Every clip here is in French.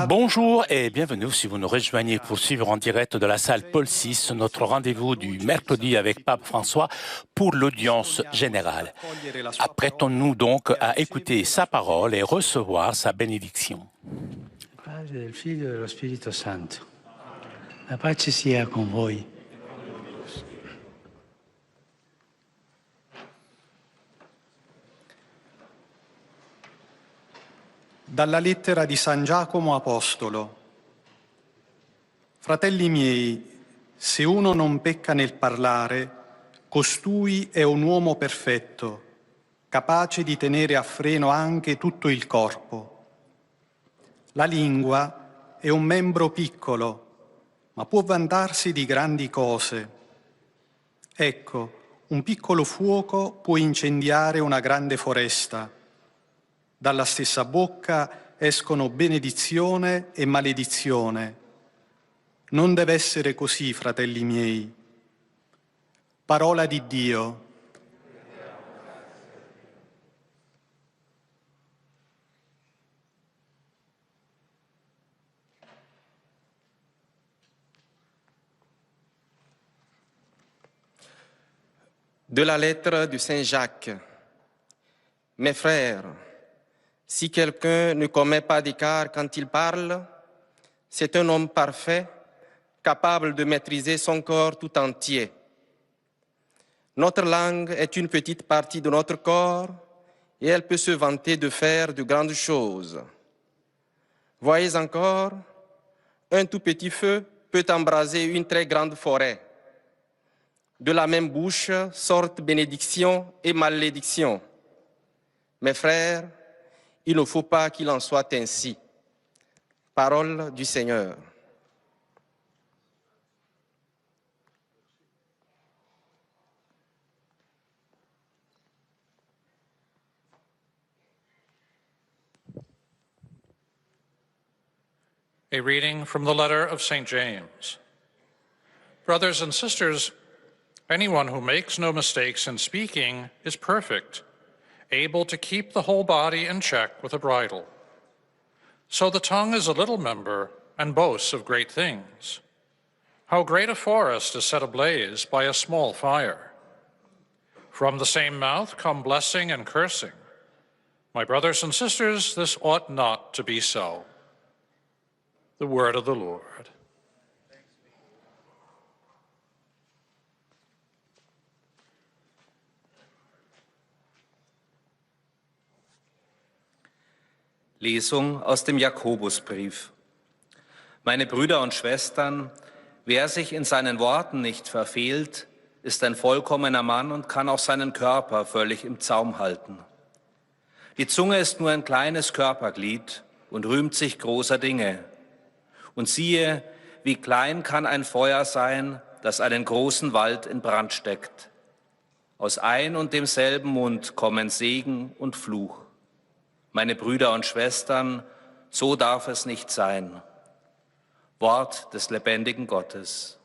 Bonjour et bienvenue si vous nous rejoignez pour suivre en direct de la salle Paul VI notre rendez-vous du mercredi avec Pape François pour l'audience générale. Apprêtons-nous donc à écouter sa parole et recevoir sa bénédiction. Padre, del Figlio e dello Spirito Santo. La pace sia con voi. Dalla lettera di San Giacomo Apostolo. Fratelli miei, se uno non pecca nel parlare, costui è un uomo perfetto, capace di tenere a freno anche tutto il corpo. La lingua è un membro piccolo, ma può vantarsi di grandi cose. Ecco, un piccolo fuoco può incendiare una grande foresta. Dalla stessa bocca escono benedizione e maledizione. Non deve essere così, fratelli miei. Parola di Dio. De la lettre du Saint Jacques. Mes frères, si quelqu'un ne commet pas d'écart quand il parle, c'est un homme parfait, capable de maîtriser son corps tout entier. Notre langue est une petite partie de notre corps et elle peut se vanter de faire de grandes choses. Voyez encore, un tout petit feu peut embraser une très grande forêt. De la même bouche sortent bénédiction et malédiction. Mes frères, il ne faut pas qu'il en soit ainsi. Parole du Seigneur. A reading from the letter of St. James. Brothers and sisters, anyone who makes no mistakes in speaking is perfect, able to keep the whole body in check with a bridle. So the tongue is a little member and boasts of great things. How great a forest is set ablaze by a small fire. From the same mouth come blessing and cursing. My brothers and sisters, this ought not to be so. The word of the Lord. Lesung aus dem Jakobusbrief. Meine Brüder und Schwestern, wer sich in seinen Worten nicht verfehlt, ist ein vollkommener Mann und kann auch seinen Körper völlig im Zaum halten. Die Zunge ist nur ein kleines Körperglied und rühmt sich großer Dinge. Und siehe, wie klein kann ein Feuer sein, das einen großen Wald in Brand steckt. Aus ein und demselben Mund kommen Segen und Fluch. Meine Brüder und Schwestern, so darf es nicht sein. Wort des lebendigen Gottes.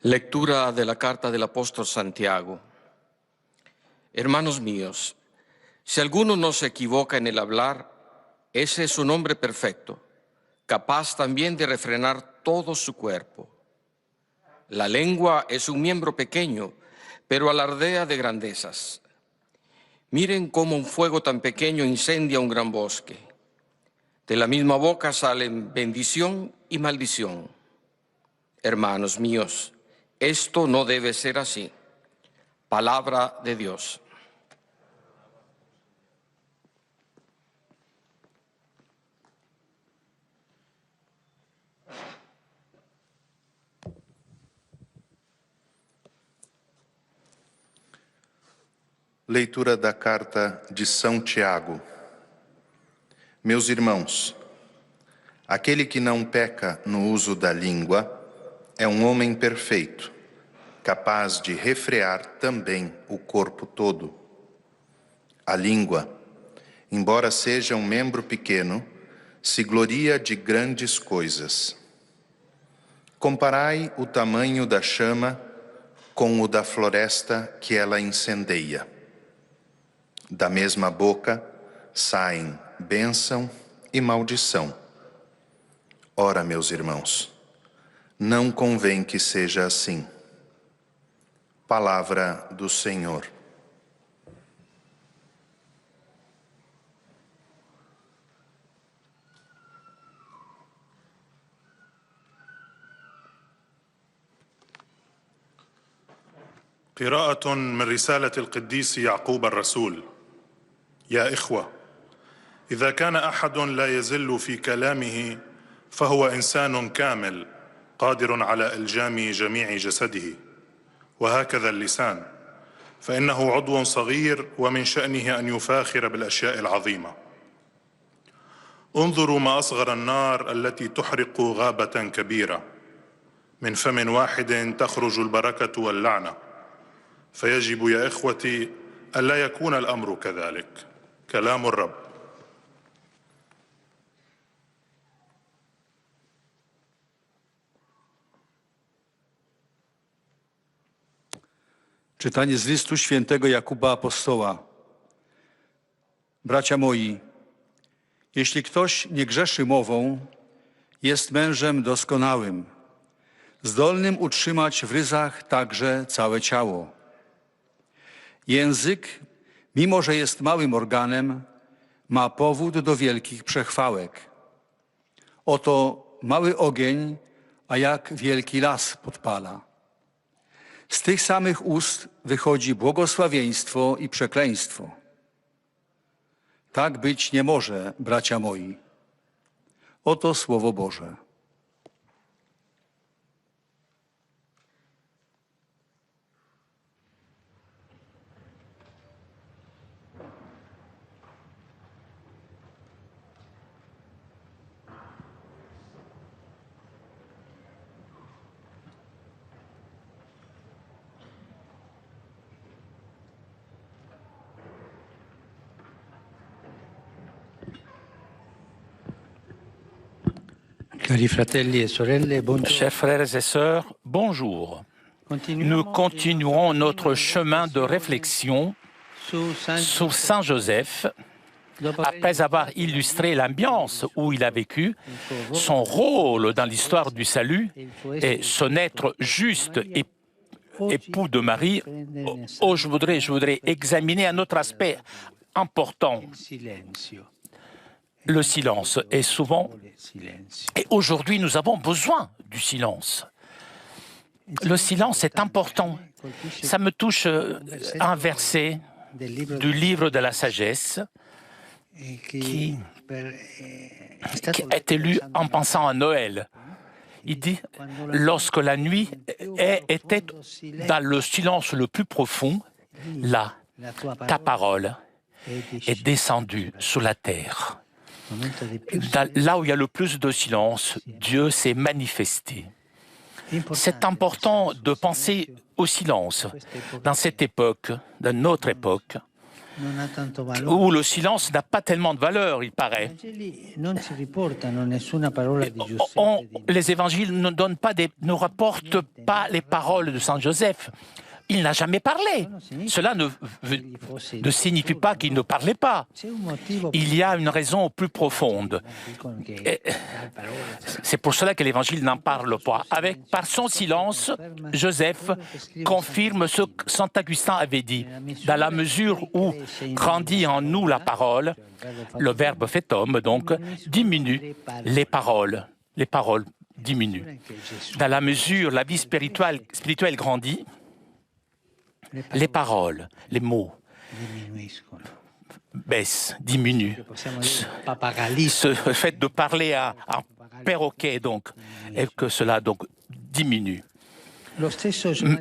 Lectura de la carta del apóstol Santiago. Hermanos míos, si alguno no se equivoca en el hablar, ese es un hombre perfecto, capaz también de refrenar todo su cuerpo. La lengua es un miembro pequeño, pero alardea de grandezas. Miren cómo un fuego tan pequeño incendia un gran bosque. De la misma boca salen bendición y maldición. Hermanos míos, esto no debe ser así. Palabra de Dios. Leitura da carta de São Tiago. Meus irmãos, aquele que não peca no uso da língua é um homem perfeito, capaz de refrear também o corpo todo. A língua, embora seja um membro pequeno, se gloria de grandes coisas. Comparai o tamanho da chama com o da floresta que ela incendeia. Da mesma boca saem bênção e maldição. Ora, meus irmãos, não convém que seja assim. Palavra do Senhor. قراءة من رسالة القديس يعقوب الرسول. يا إخوة، إذا كان أحد لا يزل في كلامه فهو إنسان كامل قادر على إلجام جميع جسده. وهكذا اللسان، فإنه عضو صغير ومن شأنه أن يفاخر بالأشياء العظيمة. انظروا ما أصغر النار التي تحرق غابة كبيرة. من فم واحد تخرج البركة واللعنة. فيجب يا إخوتي ألا يكون الأمر كذلك. كلام الرب. Czytanie z listu świętego Jakuba Apostoła. Bracia moi, jeśli ktoś nie grzeszy mową, jest mężem doskonałym, zdolnym utrzymać w ryzach także całe ciało. Język, mimo że jest małym organem, ma powód do wielkich przechwałek. Oto mały ogień, a jak wielki las podpala. Z tych samych ust wychodzi błogosławieństwo i przekleństwo. Tak być nie może, bracia moi. Oto Słowo Boże. Chers frères et sœurs, bonjour. Nous continuerons notre chemin de réflexion sur Saint Joseph. Après avoir illustré l'ambiance où il a vécu, son rôle dans l'histoire du salut et son être juste et époux de Marie, je voudrais examiner un autre aspect important. Le silence est souvent, et aujourd'hui nous avons besoin du silence. Le silence est important. Ça me touche un verset du livre de la sagesse qui est lu en pensant à Noël. Il dit, lorsque la nuit était dans le silence le plus profond, là, ta parole est descendue sur la terre. Là où il y a le plus de silence, Dieu s'est manifesté. C'est important de penser au silence dans cette époque, dans notre époque, où le silence n'a pas tellement de valeur, il paraît. Les évangiles ne rapportent pas les paroles de Saint Joseph. Il n'a jamais parlé. Cela ne signifie pas qu'il ne parlait pas. Il y a une raison plus profonde. C'est pour cela que l'Évangile n'en parle pas. Par son silence, Joseph confirme ce que Saint Augustin avait dit. Dans la mesure où grandit en nous la parole, le Verbe fait homme, donc, diminue les paroles. Les paroles diminuent. Dans la mesure où la vie spirituelle grandit, les paroles, les mots baissent, diminuent. Ce fait de parler à un perroquet, donc, et que cela donc diminue.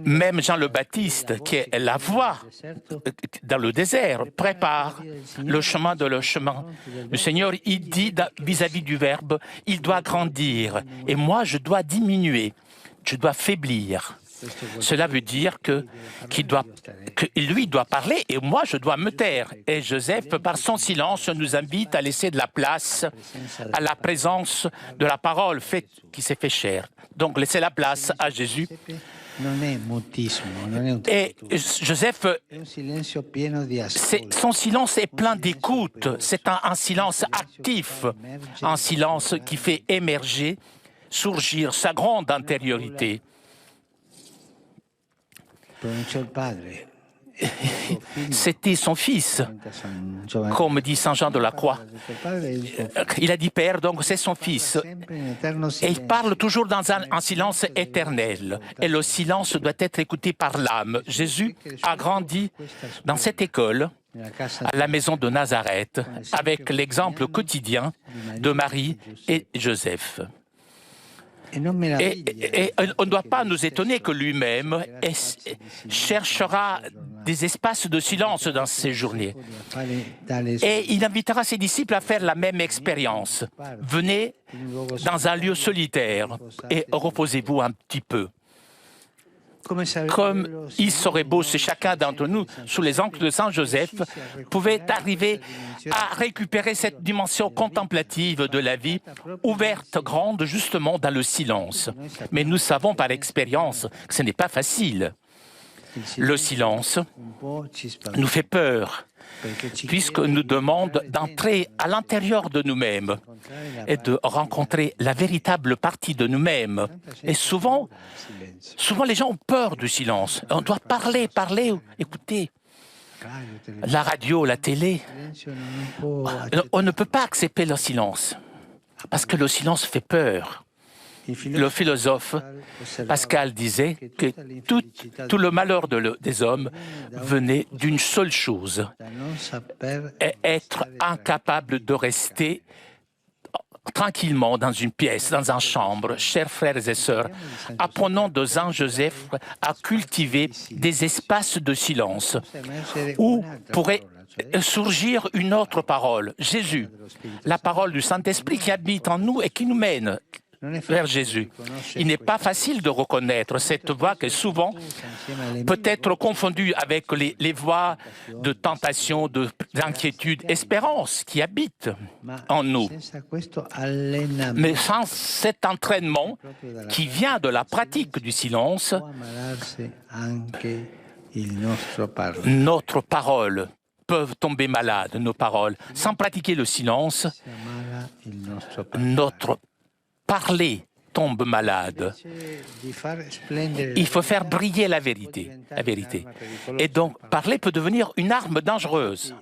Même Jean le Baptiste, qui est la voix dans le désert, prépare le chemin du Seigneur. Il dit vis-à-vis du Verbe, il doit grandir, et moi je dois diminuer, je dois faiblir. Cela veut dire que lui doit parler et moi je dois me taire. Et Joseph, par son silence, nous invite à laisser de la place à la présence de la parole qui s'est fait chair. Donc laisser la place à Jésus. Et Joseph, son silence est plein d'écoute. C'est un silence actif, un silence qui fait émerger, surgir sa grande intériorité. C'était son fils, comme dit Saint Jean de la Croix. Il a dit Père, donc c'est son fils. Et il parle toujours dans un silence éternel. Et le silence doit être écouté par l'âme. Jésus a grandi dans cette école, à la maison de Nazareth, avec l'exemple quotidien de Marie et Joseph. Et on ne doit pas nous étonner que lui-même cherchera des espaces de silence dans ses journées. Et il invitera ses disciples à faire la même expérience. Venez dans un lieu solitaire et reposez-vous un petit peu. Comme il serait beau si chacun d'entre nous, sous les angles de Saint Joseph, pouvait arriver à récupérer cette dimension contemplative de la vie, ouverte, grande, justement dans le silence. Mais nous savons par expérience que ce n'est pas facile. Le silence nous fait peur, puisque nous demande d'entrer à l'intérieur de nous-mêmes et de rencontrer la véritable partie de nous-mêmes. Et souvent, les gens ont peur du silence. On doit parler, écouter. La radio, la télé, on ne peut pas accepter le silence, parce que le silence fait peur. Le philosophe Pascal disait que tout le malheur des hommes venait d'une seule chose, être incapable de rester tranquillement dans une pièce, dans une chambre. Chers frères et sœurs, apprenons de Saint Joseph à cultiver des espaces de silence où pourrait surgir une autre parole, Jésus, la parole du Saint-Esprit qui habite en nous et qui nous mène vers Jésus. Il n'est pas facile de reconnaître cette voix qui souvent peut être confondue avec les voix de tentation, d'inquiétude, espérance qui habitent en nous. Mais sans cet entraînement qui vient de la pratique du silence, notre parole peuvent tomber malades, nos paroles. Sans pratiquer le silence, notre parler tombe malade. Il faut faire briller la vérité. Et donc, parler peut devenir une arme dangereuse.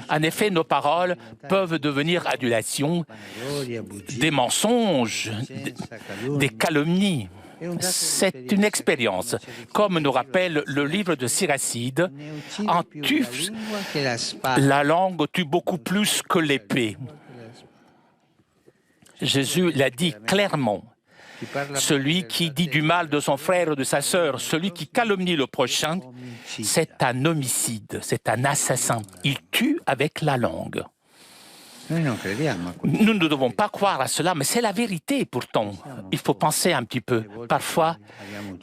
En effet, nos paroles peuvent devenir adulation, des mensonges, des calomnies. C'est une expérience. Comme nous rappelle le livre de Siracide, la langue tue beaucoup plus que l'épée. Jésus l'a dit clairement. Celui qui dit du mal de son frère ou de sa sœur, celui qui calomnie le prochain, c'est un homicide, c'est un assassin. Il tue avec la langue. Nous ne devons pas croire à cela, mais c'est la vérité pourtant. Il faut penser un petit peu, parfois,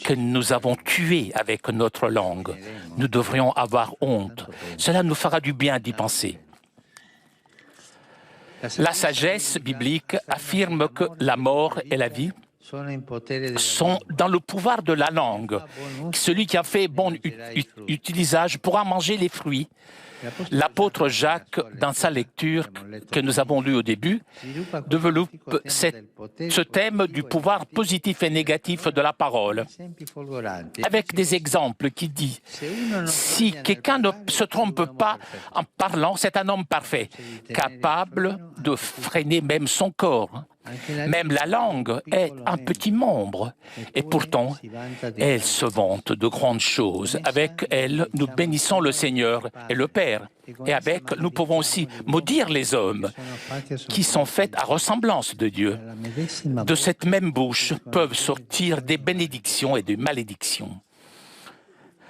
que nous avons tué avec notre langue. Nous devrions avoir honte. Cela nous fera du bien d'y penser. La sagesse biblique affirme que la mort et la vie sont dans le pouvoir de la langue. Celui qui a fait bon utilisage pourra manger les fruits. L'apôtre Jacques, dans sa lecture que nous avons lue au début, développe ce thème du pouvoir positif et négatif de la parole, avec des exemples qui disent « Si quelqu'un ne se trompe pas en parlant, c'est un homme parfait, capable de freiner même son corps. » Même la langue est un petit membre, et pourtant, elle se vante de grandes choses. Avec elle, nous bénissons le Seigneur et le Père. Et avec, nous pouvons aussi maudire les hommes qui sont faits à ressemblance de Dieu. De cette même bouche peuvent sortir des bénédictions et des malédictions.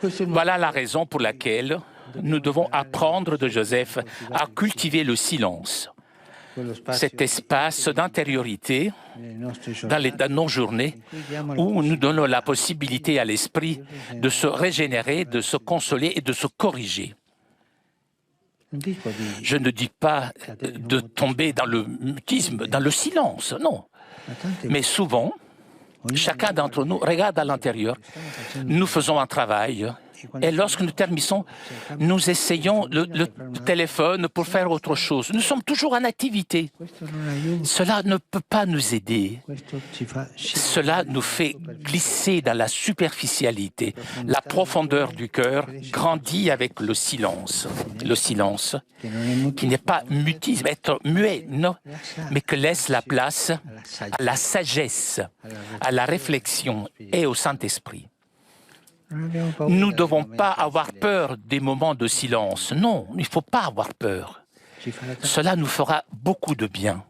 Voilà la raison pour laquelle nous devons apprendre de Joseph à cultiver le silence. cet espace d'intériorité dans nos journées où nous donnons la possibilité à l'esprit de se régénérer, de se consoler et de se corriger. Je ne dis pas de tomber dans le mutisme, dans le silence, non. Mais souvent, chacun d'entre nous regarde à l'intérieur. Nous faisons un travail. Et lorsque nous terminons, nous essayons le téléphone pour faire autre chose. Nous sommes toujours en activité. Cela ne peut pas nous aider. Cela nous fait glisser dans la superficialité. La profondeur du cœur grandit avec le silence. Le silence qui n'est pas mutisme, être muet, non, mais que laisse la place à la sagesse, à la réflexion et au Saint-Esprit. Nous ne devons pas avoir peur des moments de silence. Non, il ne faut pas avoir peur. Cela nous fera beaucoup de bien.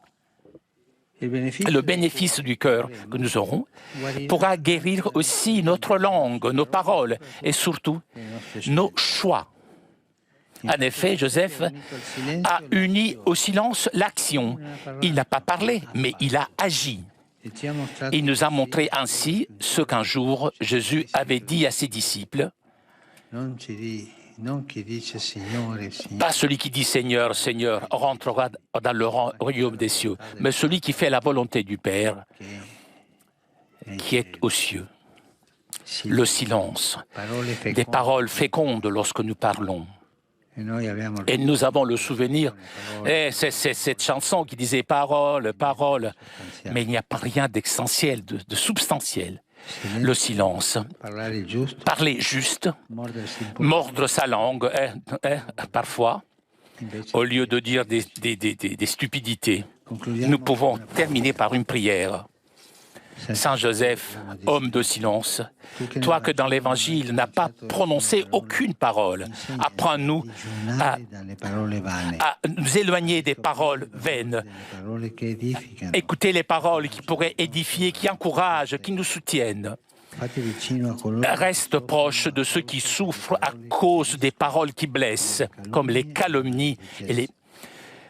Le bénéfice du cœur que nous aurons pourra guérir aussi notre langue, nos paroles et surtout nos choix. En effet, Joseph a uni au silence l'action. Il n'a pas parlé, mais il a agi. Il nous a montré ainsi ce qu'un jour Jésus avait dit à ses disciples. Pas celui qui dit Seigneur, Seigneur rentrera dans le royaume des cieux, mais celui qui fait la volonté du Père qui est aux cieux. Le silence, des paroles fécondes lorsque nous parlons. Et nous avons le souvenir, c'est cette chanson qui disait parole, parole, mais il n'y a pas rien d'essentiel, de substantiel. Le silence, parler juste, mordre sa langue, parfois, au lieu de dire des stupidités. Nous pouvons terminer par une prière. Saint Joseph, homme de silence, toi que dans l'Évangile n'as pas prononcé aucune parole, apprends-nous à nous éloigner des paroles vaines, écouter les paroles qui pourraient édifier, qui encouragent, qui nous soutiennent. Reste proche de ceux qui souffrent à cause des paroles qui blessent, comme les calomnies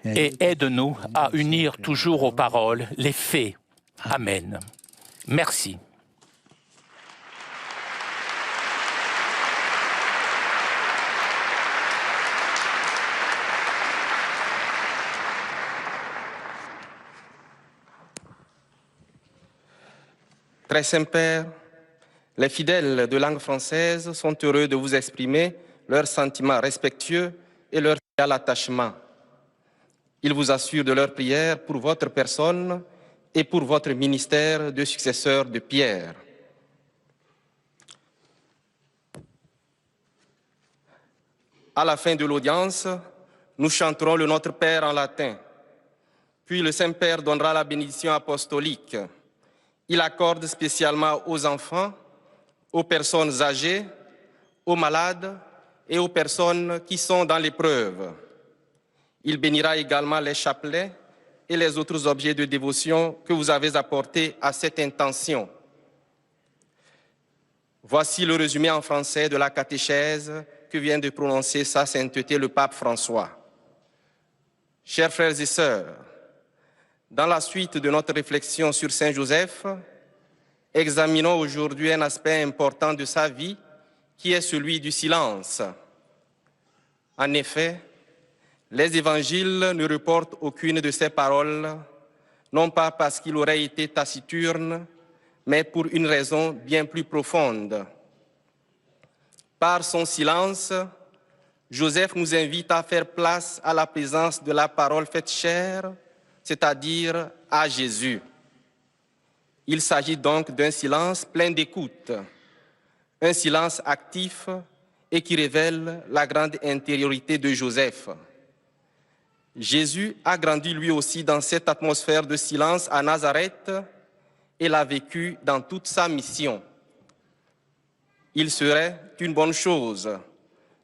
et aide-nous à unir toujours aux paroles les faits. Amen. Merci. Très Saint-Père, les fidèles de langue française sont heureux de vous exprimer leurs sentiments respectueux et leur fidèle attachement. Ils vous assurent de leur prière pour votre personne et pour votre ministère de successeur de Pierre. À la fin de l'audience, nous chanterons le Notre Père en latin. Puis le Saint-Père donnera la bénédiction apostolique. Il accorde spécialement aux enfants, aux personnes âgées, aux malades et aux personnes qui sont dans l'épreuve. Il bénira également les chapelets et les autres objets de dévotion que vous avez apportés à cette intention. Voici le résumé en français de la catéchèse que vient de prononcer Sa Sainteté le pape François. Chers frères et sœurs, dans la suite de notre réflexion sur Saint Joseph, examinons aujourd'hui un aspect important de sa vie qui est celui du silence. En effet, les évangiles ne reportent aucune de ces paroles, non pas parce qu'il aurait été taciturne, mais pour une raison bien plus profonde. Par son silence, Joseph nous invite à faire place à la présence de la parole faite chair, c'est-à-dire à Jésus. Il s'agit donc d'un silence plein d'écoute, un silence actif et qui révèle la grande intériorité de Joseph. Jésus a grandi lui aussi dans cette atmosphère de silence à Nazareth et l'a vécu dans toute sa mission. Il serait une bonne chose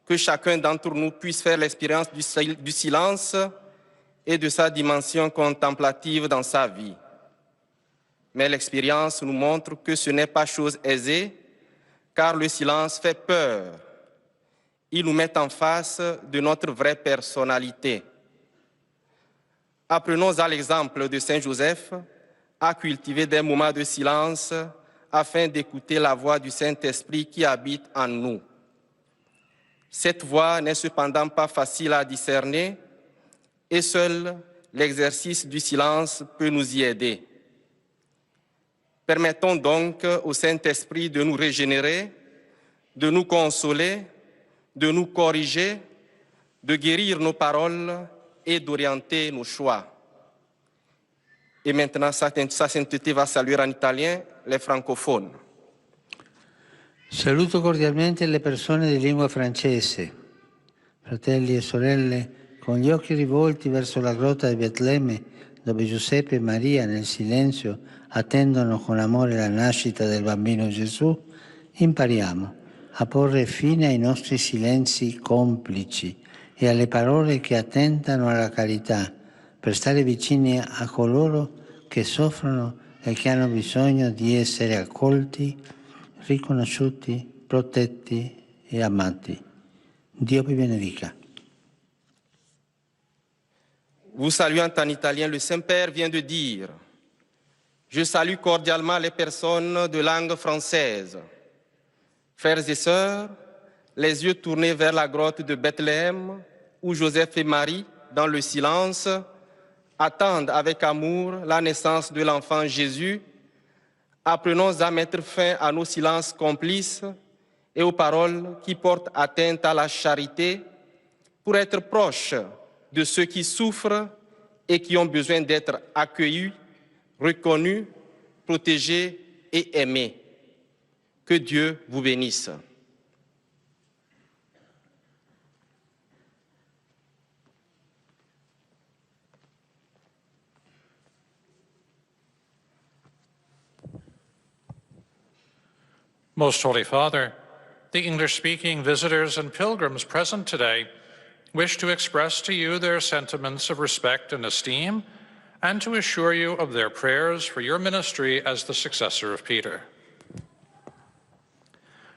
que chacun d'entre nous puisse faire l'expérience du silence et de sa dimension contemplative dans sa vie. Mais l'expérience nous montre que ce n'est pas chose aisée, car le silence fait peur. Il nous met en face de notre vraie personnalité. Apprenons à l'exemple de Saint Joseph à cultiver des moments de silence afin d'écouter la voix du Saint-Esprit qui habite en nous. Cette voix n'est cependant pas facile à discerner et seul l'exercice du silence peut nous y aider. Permettons donc au Saint-Esprit de nous régénérer, de nous consoler, de nous corriger, de guérir nos paroles et d'orienter nos choix. Et maintenant, sa sainteté va saluer en italien les francophones. Saluto cordialmente le persone di lingua francese, fratelli e sorelle, con gli occhi rivolti verso la grotta di Betlemme, dove Giuseppe e Maria nel silenzio attendono con amore la nascita del bambino Gesù, impariamo a porre fine ai nostri silenzi complici e alle parole che attentano alla carità, per stare vicini a coloro che soffrono e che hanno bisogno di essere accolti, riconosciuti, protetti e amati. Dio vi benedica. Vous saluant en italien, le Saint-Père vient de dire « Je salue cordialement les personnes de langue française. Frères et sœurs, les yeux tournés vers la grotte de Bethléem, où Joseph et Marie, dans le silence, attendent avec amour la naissance de l'enfant Jésus. Apprenons à mettre fin à nos silences complices et aux paroles qui portent atteinte à la charité pour être proches de ceux qui souffrent et qui ont besoin d'être accueillis, reconnus, protégés et aimés. Que Dieu vous bénisse. Most Holy Father, the English-speaking visitors and pilgrims present today wish to express to you their sentiments of respect and esteem and to assure you of their prayers for your ministry as the successor of Peter.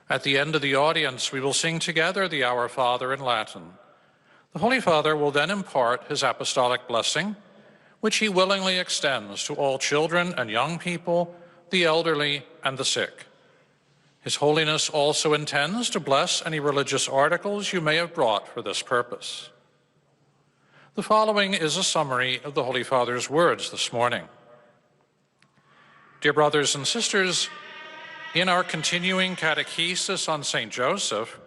At the end of the audience, we will sing together the Our Father in Latin. The Holy Father will then impart his apostolic blessing, which he willingly extends to all children and young people, the elderly and the sick. His Holiness also intends to bless any religious articles you may have brought for this purpose. The following is a summary of the Holy Father's words this morning. Dear brothers and sisters, in our continuing catechesis on St. Joseph,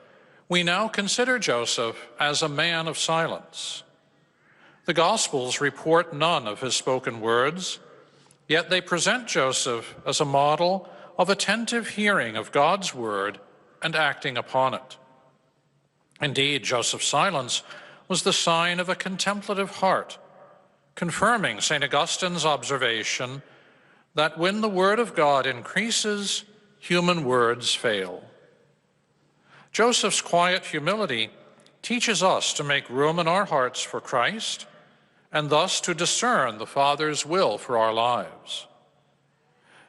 we now consider Joseph as a man of silence. The Gospels report none of his spoken words, yet they present Joseph as a model of attentive hearing of God's word and acting upon it. Indeed, Joseph's silence was the sign of a contemplative heart, confirming St. Augustine's observation that when the word of God increases, human words fail. Joseph's quiet humility teaches us to make room in our hearts for Christ and thus to discern the Father's will for our lives.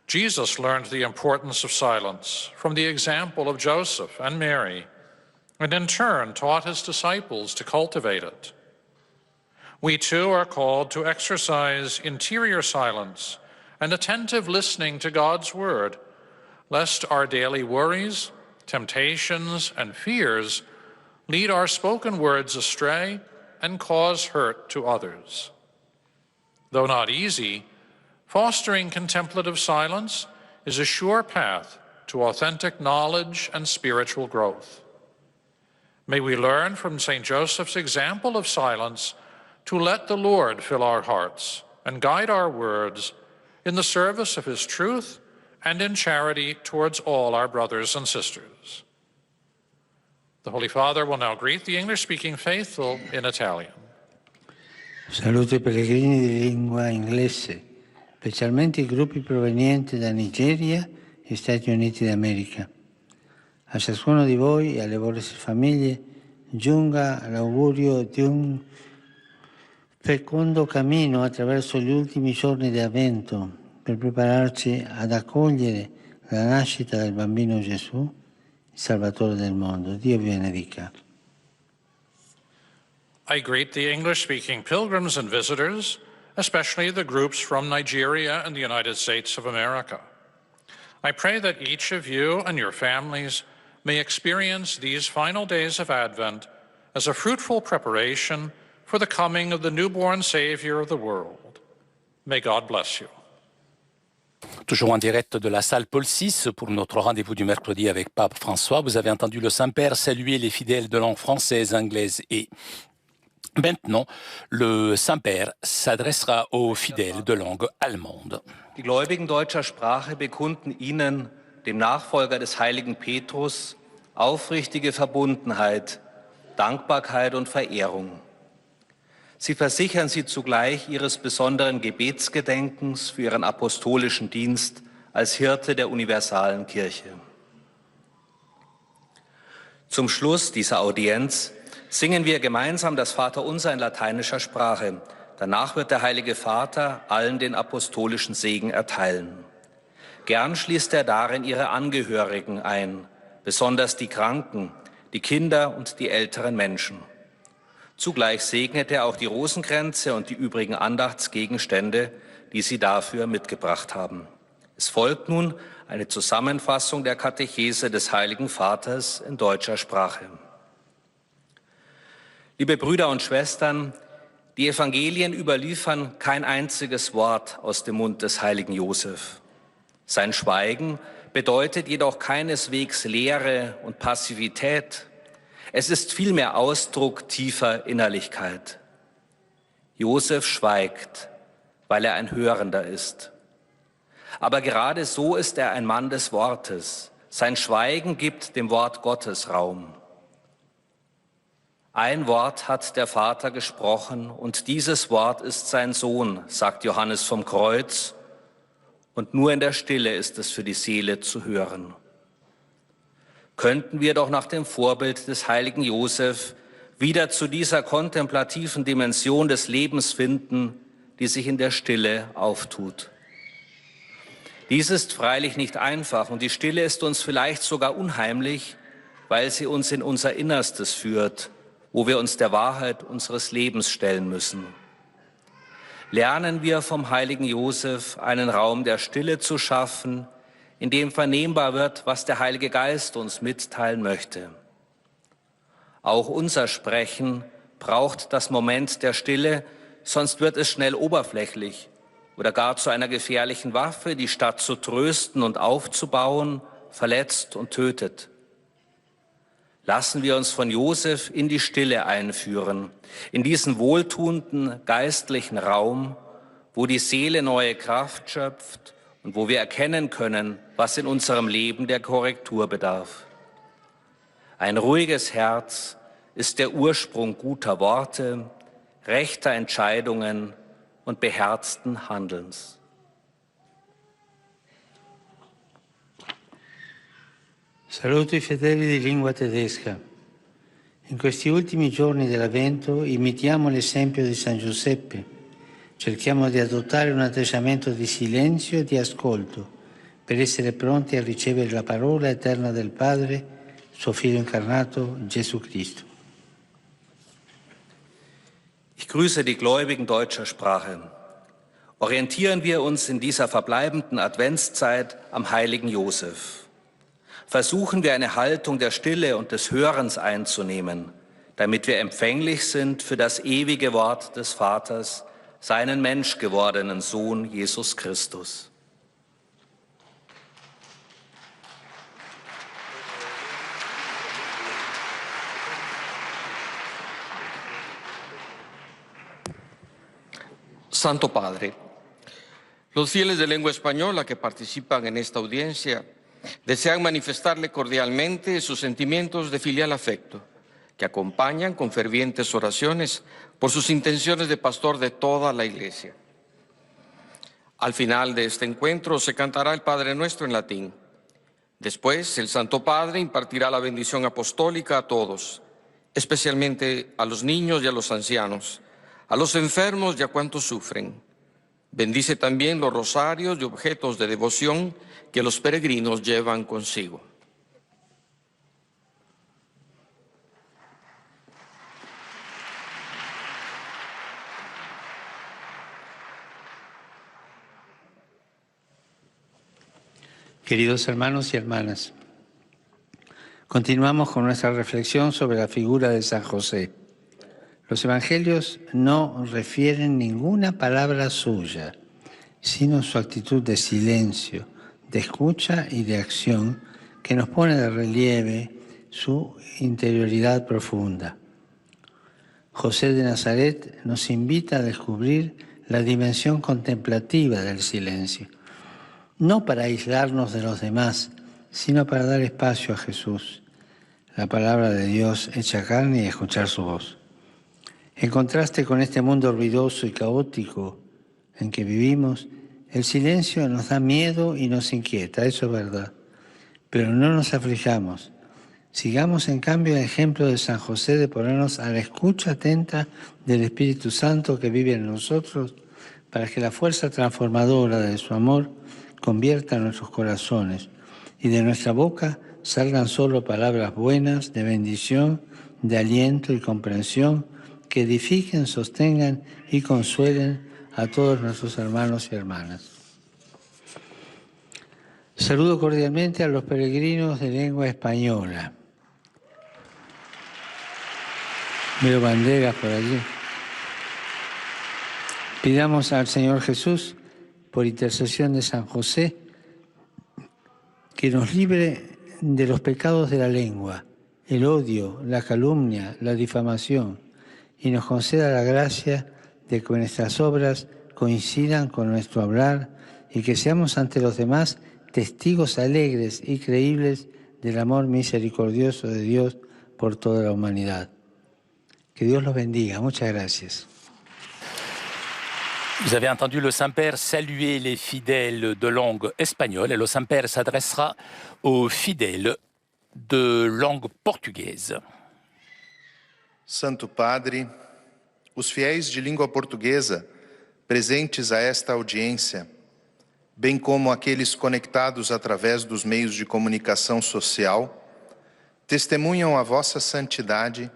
Jesus learned the importance of silence from the example of Joseph and Mary, and in turn taught his disciples to cultivate it. We too are called to exercise interior silence and attentive listening to God's word, lest our daily worries, temptations, and fears lead our spoken words astray and cause hurt to others. Though not easy, fostering contemplative silence is a sure path to authentic knowledge and spiritual growth. May we learn from St. Joseph's example of silence to let the Lord fill our hearts and guide our words in the service of his truth and in charity towards all our brothers and sisters. The Holy Father will now greet the English-speaking faithful in Italian. Saluto I pellegrini di lingua inglese, specialmente i gruppi provenienti da Nigeria e Stati Uniti d'America. A ciascuno di voi e alle vostre famiglie giunga l'augurio di un fecondo cammino attraverso gli ultimi giorni di Avvento per prepararci ad accogliere la nascita del bambino Gesù, il Salvatore del mondo. Dio vi benedica. I greet the English-speaking pilgrims and visitors, especially the groups from Nigeria and the United States of America. I pray that each of you and your families may experience these final days of Advent as a fruitful preparation for the coming of the newborn Savior of the world. May God bless you. Toujours en direct de la salle Paul VI pour notre rendez-vous du mercredi avec Pape François. Vous avez entendu le Saint-Père saluer les fidèles de langue française, anglaise et maintenant, le Saint-Père s'adressera aux fidèles de langue allemande. Die Gläubigen deutscher Sprache bekunden Ihnen, dem Nachfolger des heiligen Petrus, aufrichtige Verbundenheit, Dankbarkeit und Verehrung. Sie versichern Sie zugleich Ihres besonderen Gebetsgedenkens für Ihren apostolischen Dienst als Hirte der universalen Kirche. Zum Schluss dieser Audienz singen wir gemeinsam das Vaterunser in lateinischer Sprache. Danach wird der Heilige Vater allen den apostolischen Segen erteilen. Gern schließt er darin ihre Angehörigen ein, besonders die Kranken, die Kinder und die älteren Menschen. Zugleich segnet er auch die Rosenkränze und die übrigen Andachtsgegenstände, die sie dafür mitgebracht haben. Es folgt nun eine Zusammenfassung der Katechese des Heiligen Vaters in deutscher Sprache. Liebe Brüder und Schwestern, die Evangelien überliefern kein einziges Wort aus dem Mund des heiligen Josef. Sein Schweigen bedeutet jedoch keineswegs Leere und Passivität. Es ist vielmehr Ausdruck tiefer Innerlichkeit. Josef schweigt, weil er ein Hörender ist. Aber gerade so ist er ein Mann des Wortes. Sein Schweigen gibt dem Wort Gottes Raum. Ein Wort hat der Vater gesprochen und dieses Wort ist sein Sohn, sagt Johannes vom Kreuz. Und nur in der Stille ist es für die Seele zu hören. Könnten wir doch nach dem Vorbild des heiligen Josef wieder zu dieser kontemplativen Dimension des Lebens finden, die sich in der Stille auftut. Dies ist freilich nicht einfach und die Stille ist uns vielleicht sogar unheimlich, weil sie uns in unser Innerstes führt, wo wir uns der Wahrheit unseres Lebens stellen müssen. Lernen wir vom heiligen Josef, einen Raum der Stille zu schaffen, in dem vernehmbar wird, was der Heilige Geist uns mitteilen möchte. Auch unser Sprechen braucht das Moment der Stille, sonst wird es schnell oberflächlich oder gar zu einer gefährlichen Waffe, die statt zu trösten und aufzubauen, verletzt und tötet. Lassen wir uns von Josef in die Stille einführen, in diesen wohltuenden geistlichen Raum, wo die Seele neue Kraft schöpft und wo wir erkennen können, was in unserem Leben der Korrektur bedarf. Ein ruhiges Herz ist der Ursprung guter Worte, rechter Entscheidungen und beherzten Handelns. Saluto i fedeli di lingua tedesca. In questi ultimi giorni dell'Avvento imitiamo l'esempio di San Giuseppe. Cerchiamo di adottare un atteggiamento di silenzio e di ascolto per essere pronti a ricevere la parola eterna del Padre, suo Figlio incarnato, Gesù Cristo. Ich grüße die Gläubigen deutscher Sprache. Orientieren wir uns in dieser verbleibenden Adventszeit am heiligen Josef. Versuchen wir eine Haltung der Stille und des Hörens einzunehmen, damit wir empfänglich sind für das ewige Wort des Vaters, seinen menschgewordenen Sohn Jesus Christus. Santo Padre, los fieles de lengua española que participan en esta audiencia desean manifestarle cordialmente sus sentimientos de filial afecto, que acompañan con fervientes oraciones por sus intenciones de pastor de toda la Iglesia. Al final de este encuentro se cantará el Padre Nuestro en latín. Después, el Santo Padre impartirá la bendición apostólica a todos, especialmente a los niños y a los ancianos, a los enfermos y a cuantos sufren. Bendice también los rosarios y objetos de devoción que los peregrinos llevan consigo. Queridos hermanos y hermanas, continuamos con nuestra reflexión sobre la figura de San José. Los evangelios no refieren ninguna palabra suya, sino su actitud de silencio, de escucha y de acción que nos pone de relieve su interioridad profunda. José de Nazaret nos invita a descubrir la dimensión contemplativa del silencio, no para aislarnos de los demás, sino para dar espacio a Jesús, la palabra de Dios hecha carne, y escuchar su voz. En contraste con este mundo ruidoso y caótico en que vivimos, el silencio nos da miedo y nos inquieta, eso es verdad. Pero no nos aflijamos. Sigamos en cambio el ejemplo de San José de ponernos a la escucha atenta del Espíritu Santo que vive en nosotros para que la fuerza transformadora de su amor convierta nuestros corazones y de nuestra boca salgan solo palabras buenas, de bendición, de aliento y comprensión, que edifiquen, sostengan y consuelen a todos nuestros hermanos y hermanas. Saludo cordialmente a los peregrinos de lengua española. Veo banderas por allí. Pidamos al Señor Jesús, por intercesión de San José, que nos libre de los pecados de la lengua, el odio, la calumnia, la difamación, y nos conceda la gracia de que nuestras obras coincidan con nuestro hablar y que seamos ante los demás testigos alegres y creíbles del amor misericordioso de Dios por toda la humanidad. Que Dios los bendiga. Muchas gracias. Vous avez entendu le Saint-Père saluer les fidèles de langue espagnole et le Saint-Père s'adressera aux fidèles de langue portuguesa. Santo Padre, os fiéis de língua portuguesa presentes a esta audiência, bem como aqueles conectados através dos meios de comunicação social, testemunham a vossa santidade,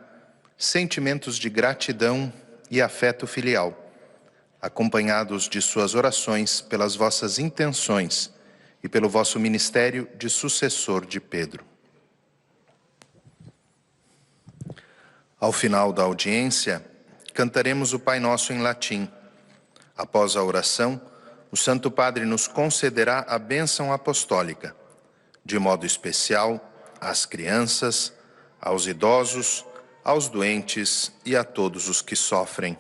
sentimentos de gratidão e afeto filial, acompanhados de suas orações pelas vossas intenções e pelo vosso ministério de sucessor de Pedro. Ao final da audiência, cantaremos o Pai Nosso em latim. Após a oração, o Santo Padre nos concederá a bênção apostólica, de modo especial às crianças, aos idosos, aos doentes e a todos os que sofrem.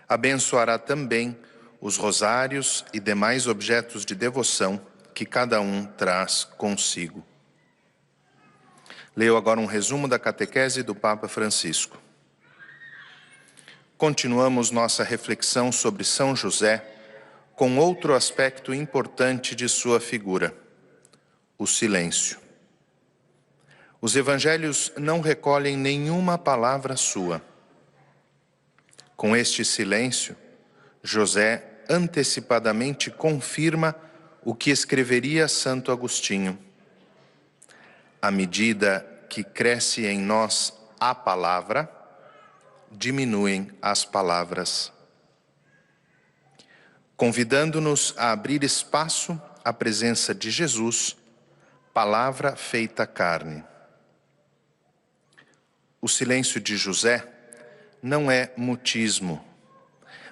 Abençoará também os rosários e demais objetos de devoção que cada um traz consigo. Leio agora um resumo da catequese do Papa Francisco. Continuamos nossa reflexão sobre São José com outro aspecto importante de sua figura, o silêncio. Os evangelhos não recolhem nenhuma palavra sua. Com este silêncio, José antecipadamente confirma o que escreveria Santo Agostinho. À medida que cresce em nós a palavra, diminuem as palavras, convidando-nos a abrir espaço à presença de Jesus, palavra feita carne. O silêncio de José não é mutismo,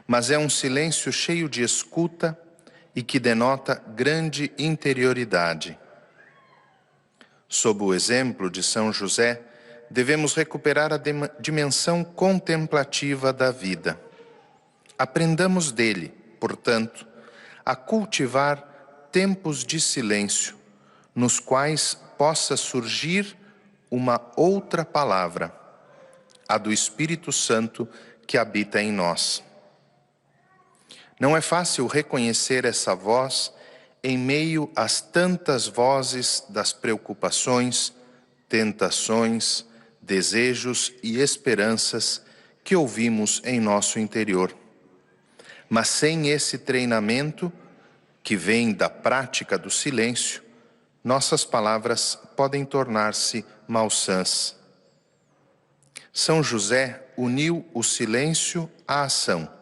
mas é um silêncio cheio de escuta e que denota grande interioridade. Sob o exemplo de São José, devemos recuperar a dimensão contemplativa da vida. Aprendamos dele, portanto, a cultivar tempos de silêncio, nos quais possa surgir uma outra palavra, a do Espírito Santo que habita em nós. Não é fácil reconhecer essa voz em meio às tantas vozes das preocupações, tentações, desejos e esperanças que ouvimos em nosso interior. Mas sem esse treinamento, que vem da prática do silêncio, nossas palavras podem tornar-se malsãs. São José uniu o silêncio à ação.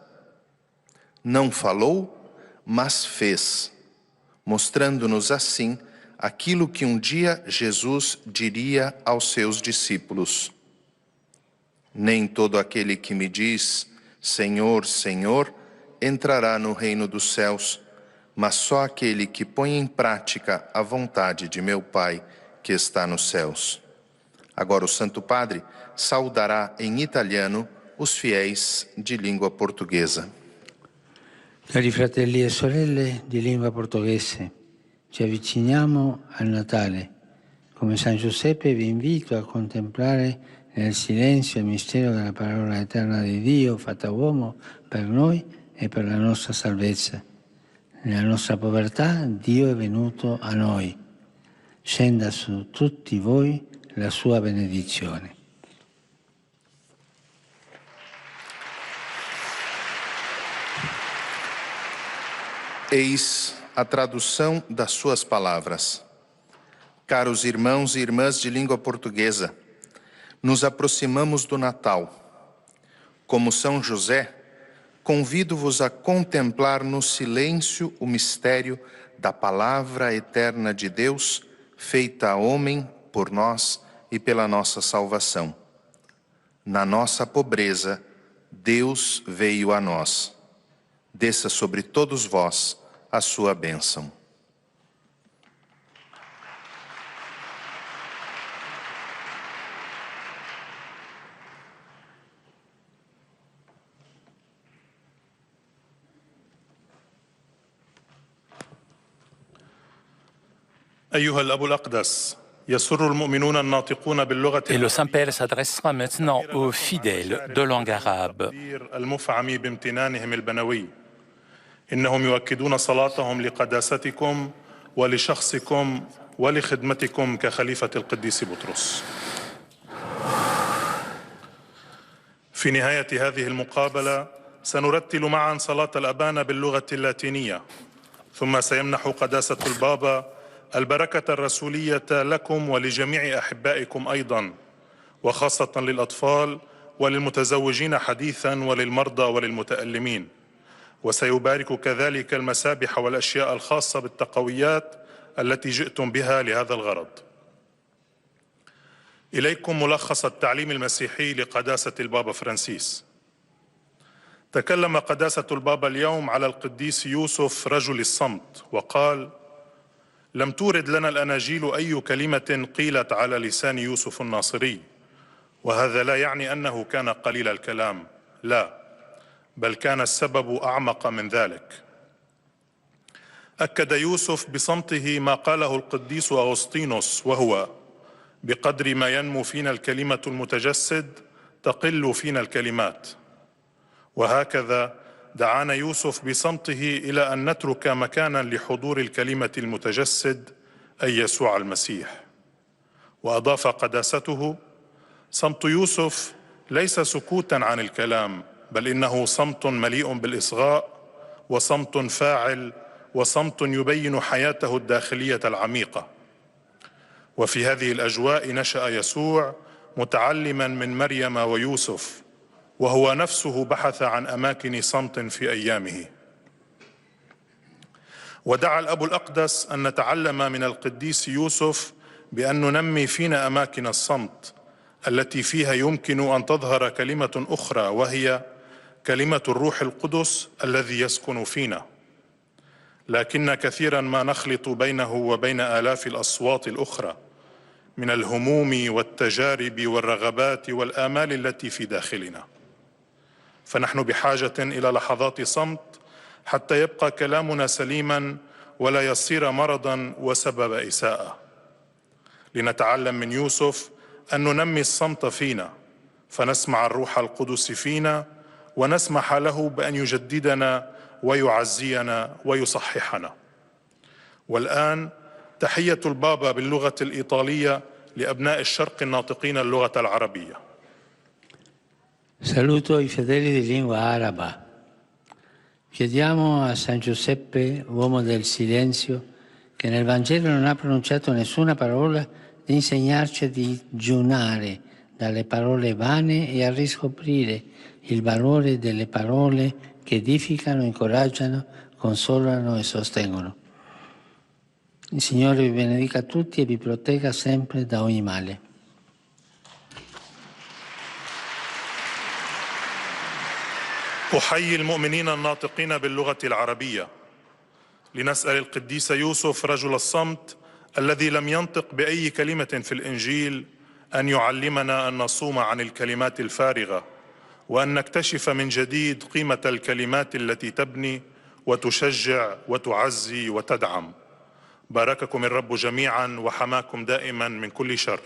Não falou, mas fez, mostrando-nos assim aquilo que um dia Jesus diria aos seus discípulos: nem todo aquele que me diz, Senhor, Senhor, entrará no reino dos céus, mas só aquele que põe em prática a vontade de meu Pai que está nos céus. Agora o Santo Padre saudará em italiano os fiéis de língua portuguesa. Cari fratelli e sorelle di lingua portoghese, ci avviciniamo al Natale. Come San Giuseppe vi invito a contemplare nel silenzio il mistero della parola eterna di Dio fatta uomo per noi e per la nostra salvezza. Nella nostra povertà Dio è venuto a noi. Scenda su tutti voi la sua benedizione. Eis a tradução das suas palavras. Caros irmãos e irmãs de língua portuguesa, nos aproximamos do Natal. Como São José, convido-vos a contemplar no silêncio o mistério da palavra eterna de Deus, feita homem por nós e pela nossa salvação. Na nossa pobreza, Deus veio a nós. Desça sobre todos vós a sua bênção. أيها الأب الأقدس يسر المؤمنون الناطقون باللغة Et le Saint-Père s'adressera maintenant aux fidèles de langue arabe. المفعم بامتنانهم البنوي. إنهم يؤكدون صلاتهم لقداستكم ولشخصكم ولخدمتكم كخليفة القديس بطرس. في نهاية هذه المقابلة سنرتل معا صلاة الأبانا باللغة اللاتينية، ثم سيمنح قداسة البابا البركة الرسولية لكم ولجميع أحبائكم أيضا، وخاصة للأطفال وللمتزوجين حديثا وللمرضى وللمتألمين. وسيبارك كذلك المسابح والأشياء الخاصة بالتقويات التي جئتم بها لهذا الغرض. إليكم ملخص التعليم المسيحي لقداسة البابا فرانسيس. تكلم قداسة البابا اليوم على القديس يوسف رجل الصمت وقال: لم تورد لنا الأناجيل أي كلمة قيلت على لسان يوسف الناصري، وهذا لا يعني أنه كان قليل الكلام، لا، بل كان السبب أعمق من ذلك. أكد يوسف بصمته ما قاله القديس أغسطينوس، وهو: بقدر ما ينمو فينا الكلمة المتجسد تقل فينا الكلمات. وهكذا دعانا يوسف بصمته إلى أن نترك مكانا لحضور الكلمة المتجسد أي يسوع المسيح. وأضاف قداسته: صمت يوسف ليس سكوتا عن الكلام، بل إنه صمت مليء بالإصغاء، وصمت فاعل، وصمت يبين حياته الداخلية العميقة. وفي هذه الأجواء نشأ يسوع متعلما من مريم ويوسف، وهو نفسه بحث عن أماكن صمت في أيامه. ودعا الأب الأقدس أن نتعلم من القديس يوسف بأن ننمي فينا أماكن الصمت التي فيها يمكن أن تظهر كلمة أخرى، وهي كلمة الروح القدس الذي يسكن فينا. لكن كثيرا ما نخلط بينه وبين آلاف الأصوات الأخرى من الهموم والتجارب والرغبات والآمال التي في داخلنا، فنحن بحاجة إلى لحظات صمت حتى يبقى كلامنا سليما ولا يصير مرضا وسبب إساءة. لنتعلم من يوسف أن ننمي الصمت فينا، فنسمع الروح القدس فينا ونسمح له بأن يجددنا ويعزينا ويصححنا. والآن تحية البابا باللغة الإيطالية لأبناء الشرق الناطقين اللغة العربية. Saluto i fedeli di lingua araba. Chiediamo a San Giuseppe, uomo del silenzio, che nel Vangelo non ha pronunciato nessuna parola, di insegnarci a digiunare dalle parole vane e a riscoprire il valore delle parole che edificano, incoraggiano, consolano e sostengono. Il Signore vi benedica tutti e vi protegga sempre da ogni male. أحيي المؤمنين الناطقين باللغة العربية لنسأل القديس يوسف رجل الصمت الذي لم ينطق بأي كلمة في الإنجيل أن يعلمنا أن نصوم عن الكلمات الفارغة وأن نكتشف من جديد قيمة الكلمات التي تبني وتشجع وتعزي وتدعم. بارككم الرب جميعا وحماكم دائما من كل شر.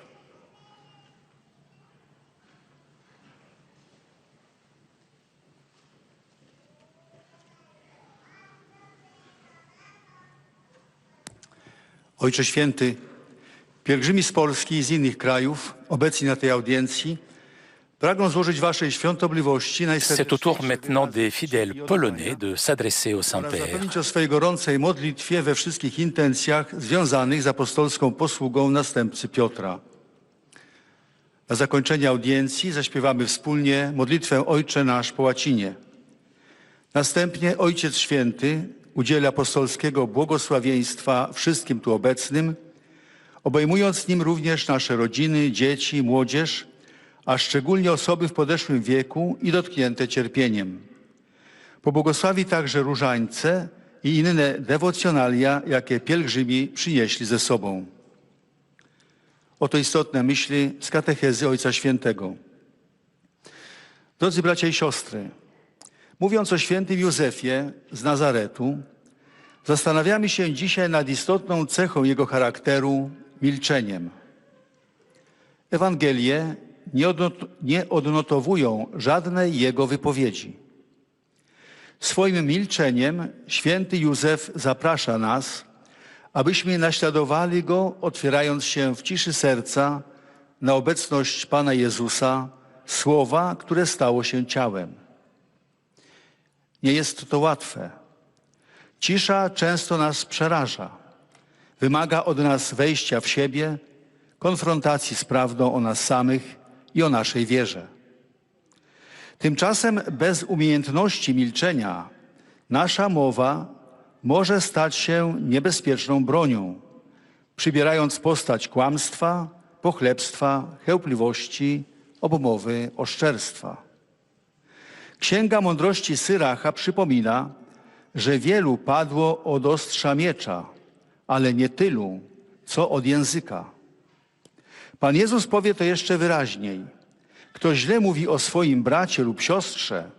Ojcze Święty, pielgrzymi z Polski i z innych krajów obecni na tej audiencji pragną złożyć Waszej świątobliwości C'est au tour maintenant des fidèles polonais de s'adresser au oraz Saint-Père. zapewnić o swojej gorącej modlitwie we wszystkich intencjach związanych z apostolską posługą następcy Piotra. Na zakończenie audiencji zaśpiewamy wspólnie modlitwę Ojcze Nasz po łacinie. Następnie Ojciec Święty udzieli apostolskiego błogosławieństwa wszystkim tu obecnym, obejmując nim również nasze rodziny, dzieci, młodzież, a szczególnie osoby w podeszłym wieku i dotknięte cierpieniem. Pobłogosławi także różańce i inne dewocjonalia, jakie pielgrzymi przynieśli ze sobą. Oto istotne myśli z katechezy Ojca Świętego. Drodzy bracia i siostry, mówiąc o świętym Józefie z Nazaretu, zastanawiamy się dzisiaj nad istotną cechą jego charakteru – milczeniem. Ewangelie nie odnotowują żadnej jego wypowiedzi. Swoim milczeniem święty Józef zaprasza nas, abyśmy naśladowali go, otwierając się w ciszy serca na obecność Pana Jezusa, słowa, które stało się ciałem. Nie jest to łatwe. Cisza często nas przeraża. Wymaga od nas wejścia w siebie, konfrontacji z prawdą o nas samych i o naszej wierze. Tymczasem bez umiejętności milczenia nasza mowa może stać się niebezpieczną bronią, przybierając postać kłamstwa, pochlebstwa, chełpliwości, obmowy, oszczerstwa. Księga Mądrości Syracha przypomina, że wielu padło od ostrza miecza, ale nie tylu, co od języka. Pan Jezus powie to jeszcze wyraźniej. Kto źle mówi o swoim bracie lub siostrze,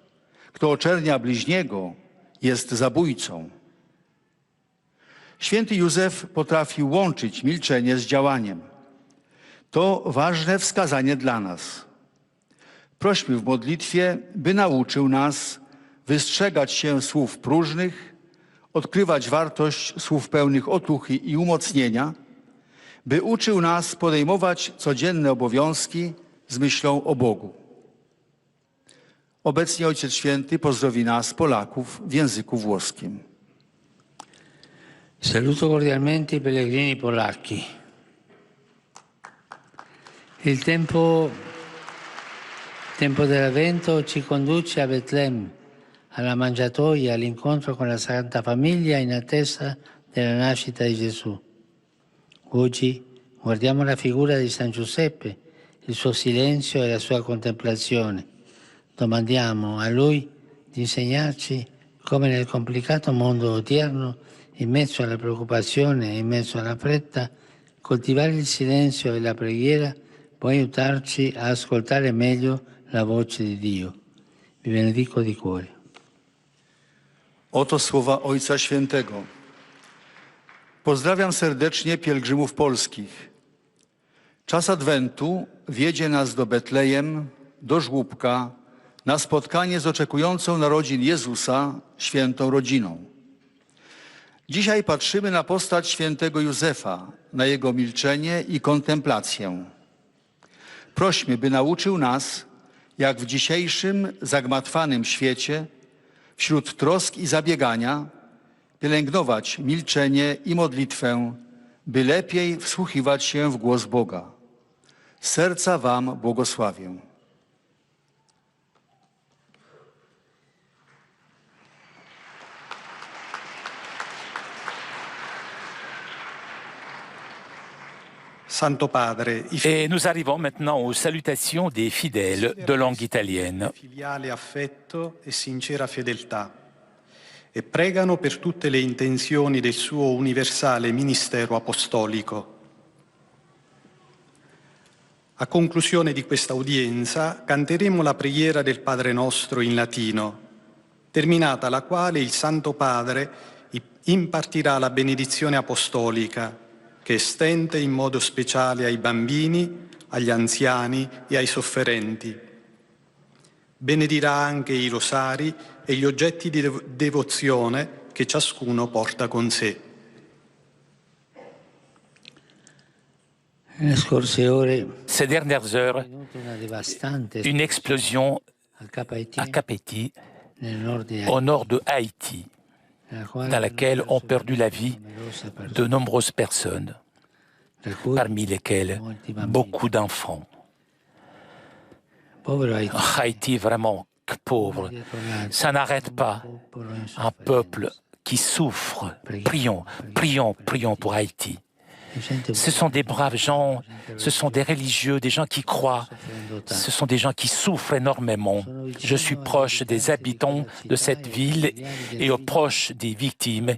kto oczernia bliźniego, jest zabójcą. Święty Józef potrafił łączyć milczenie z działaniem. To ważne wskazanie dla nas. Prośmy w modlitwie, by nauczył nas wystrzegać się słów próżnych, odkrywać wartość słów pełnych otuchy i umocnienia, by uczył nas podejmować codzienne obowiązki z myślą o Bogu. Obecnie Ojciec Święty pozdrowi nas, Polaków, w języku włoskim. Saluto cordialmente i pellegrini polacchi. Il tempo dell'Avvento ci conduce a Betlemme, alla mangiatoia, all'incontro con la Santa Famiglia in attesa della nascita di Gesù. Oggi guardiamo la figura di San Giuseppe, il suo silenzio e la sua contemplazione. Domandiamo a Lui di insegnarci come nel complicato mondo odierno, in mezzo alla preoccupazione e in mezzo alla fretta, coltivare il silenzio e la preghiera può aiutarci a ascoltare meglio la voce di Dio. Vi benedico di cuore. Oto słowa Ojca Świętego. Pozdrawiam serdecznie pielgrzymów polskich. Czas Adwentu wiedzie nas do Betlejem, do żłóbka, na spotkanie z oczekującą narodzin Jezusa świętą rodziną. Dzisiaj patrzymy na postać świętego Józefa, na jego milczenie i kontemplację. Prośmy, by nauczył nas, jak w dzisiejszym zagmatwanym świecie, wśród trosk i zabiegania, pielęgnować milczenie i modlitwę, by lepiej wsłuchiwać się w głos Boga. Z serca Wam błogosławię. Santo Padre, Et nous arrivons maintenant aux salutations des fidèles de langue italienne. Filiale affetto e sincera fedeltà e pregano per tutte le intenzioni del suo universale ministero apostolico. A conclusione di questa udienza canteremo la preghiera del Padre Nostro in latino, terminata la quale il Santo Padre impartirà la benedizione apostolica che estende in modo speciale ai bambini, agli anziani e ai sofferenti. Benedirà anche i rosari e gli oggetti di devozione che ciascuno porta con sé. Ces dernières heures, une explosion à Kapeti, au nord de Haïti, dans laquelle ont perdu la vie de nombreuses personnes, parmi lesquelles beaucoup d'enfants. Haïti est vraiment pauvre. Ça n'arrête pas. Un peuple qui souffre. Prions, prions, prions pour Haïti. Ce sont des braves gens, ce sont des religieux, des gens qui croient, ce sont des gens qui souffrent énormément. Je suis proche des habitants de cette ville et proche des victimes,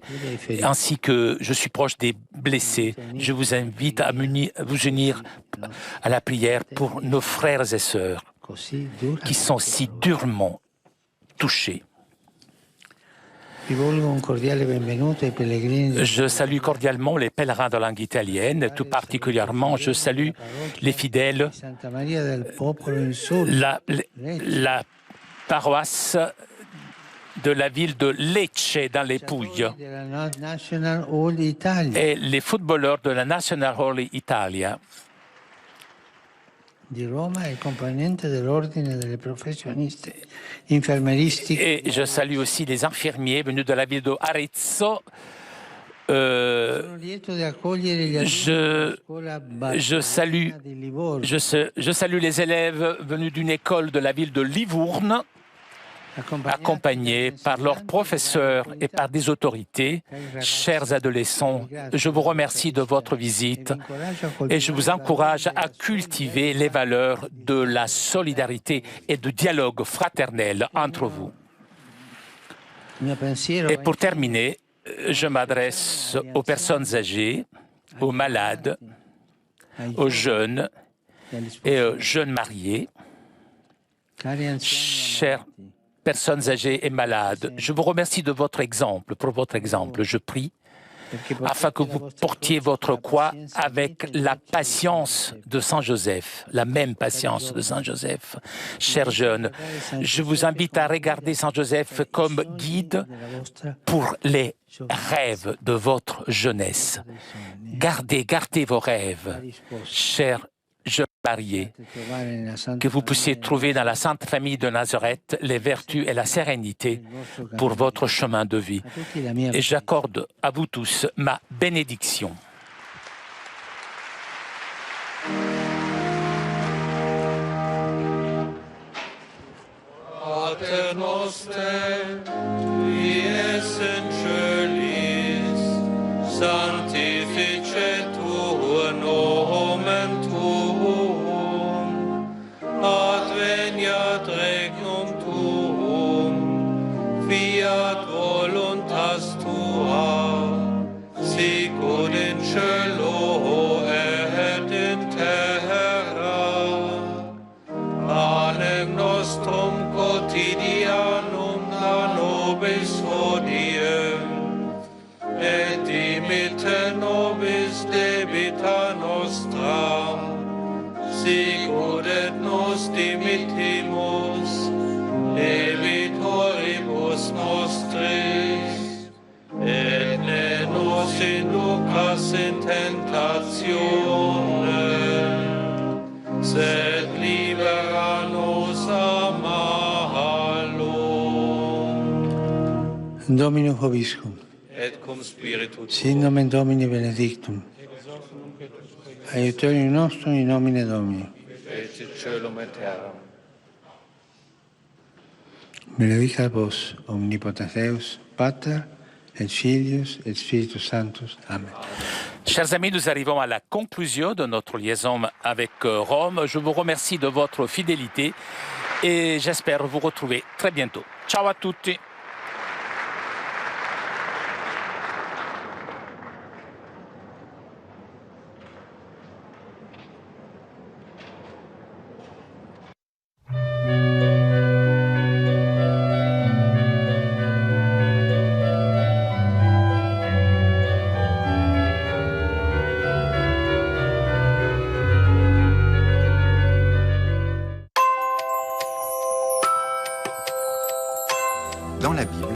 ainsi que je suis proche des blessés. Je vous invite à vous unir à la prière pour nos frères et sœurs qui sont si durement touchés. Je salue cordialement les pèlerins de langue italienne, tout particulièrement je salue les fidèles, la paroisse de la ville de Lecce dans les Pouilles et les footballeurs de la National Holy Italia. Di Roma e componente dell'ordine delle professionisti infermieristiche. Et je salue aussi les infirmiers venus de la ville de Arezzo. Je salue les élèves venus d'une école de la ville de Livourne, accompagnés par leurs professeurs et par des autorités. Chers adolescents, je vous remercie de votre visite et je vous encourage à cultiver les valeurs de la solidarité et du dialogue fraternel entre vous. Et pour terminer, je m'adresse aux personnes âgées, aux malades, aux jeunes et aux jeunes mariés. Chers personnes âgées et malades, je vous remercie de votre exemple. Pour votre exemple, je prie afin que vous portiez votre croix avec la patience de Saint Joseph, la même patience de Saint Joseph. Chers jeunes, je vous invite à regarder Saint Joseph comme guide pour les rêves de votre jeunesse. Gardez vos rêves, chers jeunes mariés, que vous puissiez trouver dans la Sainte Famille de Nazareth les vertus et la sérénité pour votre chemin de vie. Et j'accorde à vous tous ma bénédiction. Pater noster, qui es in celis, sanctificetur nomen tuum, adveniat regnum tuum, fiat voluntas tua, sicut in cielo et in terra. Panem nostrum quotidianum da nobis hodie, et dimitte nobis debita nostra, sicut et nos dimittimus debitoribus nostris, et ne nos inducas in tentatione, sed libera nos a malo. Dominus vobiscum. Et cum spiritu Sin nomen Domini benedictum. Aiuterium nostrum in nomine Domini. et celum et terram. Benedicat vos, omnipotens Deus, Pater, et Filius, et Spiritus Sanctus. Amen. Chers amis, nous arrivons à la conclusion de notre liaison avec Rome. Je vous remercie de votre fidélité et j'espère vous retrouver très bientôt. Ciao à tutti!